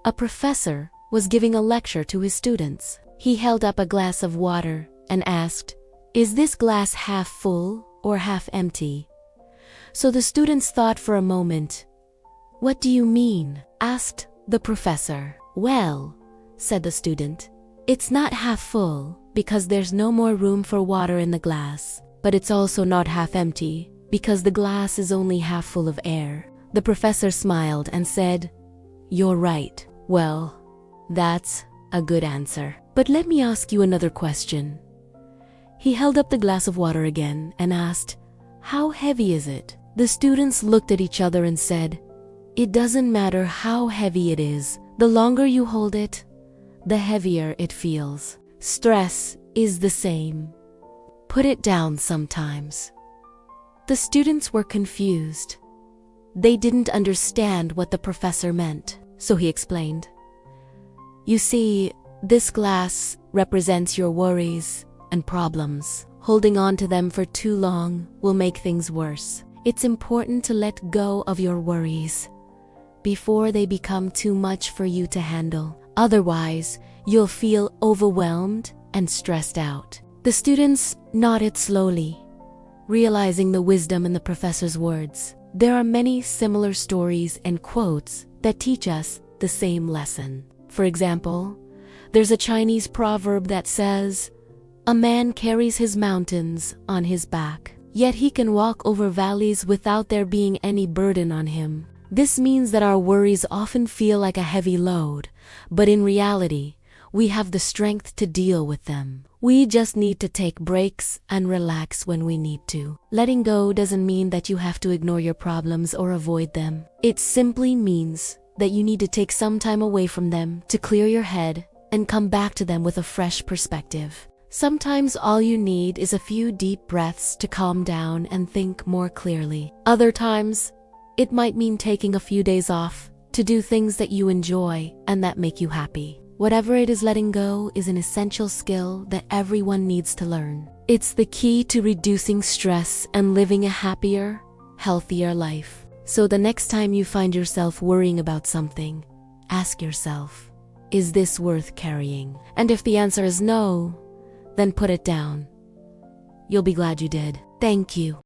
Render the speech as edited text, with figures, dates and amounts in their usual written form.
A professor was giving a lecture to his students. He held up a glass of water and asked, "Is this glass half full or half empty?" So the students thought for a moment. "What do you mean?" asked the professor. "Well," said the student, "it's not half full because there's no more room for water in the glass, but it's also not half empty because the glass is only half full of air." The professor smiled and said, "You're right. Well, that's a good answer. But let me ask you another question." He held up the glass of water again and asked, "How heavy is it?" The students looked at each other and said, "It doesn't matter how heavy it is. The longer you hold it, the heavier it feels. Stress is the same. Put it down sometimes." The students were confused. They didn't understand what the professor meant, so he explained. "You see, this glass represents your worries and problems. Holding on to them for too long will make things worse. It's important to let go of your worries before they become too much for you to handle. Otherwise, you'll feel overwhelmed and stressed out." The students nodded slowly, realizing the wisdom in the professor's words. There are many similar stories and quotes that teach us the same lesson. For example, there's a Chinese proverb that says, "A man carries his mountains on his back, yet he can walk over valleys without there being any burden on him." This means that our worries often feel like a heavy load, but in reality, we have the strength to deal with them. We just need to take breaks and relax when we need to. Letting go doesn't mean that you have to ignore your problems or avoid them. It simply means that you need to take some time away from them to clear your head and come back to them with a fresh perspective. Sometimes all you need is a few deep breaths to calm down and think more clearly. Other times, it might mean taking a few days off to do things that you enjoy and that make you happy. Whatever it is, letting go is an essential skill that everyone needs to learn. It's the key to reducing stress and living a happier, healthier life. So the next time you find yourself worrying about something, ask yourself, is this worth carrying? And if the answer is no, then put it down. You'll be glad you did. Thank you.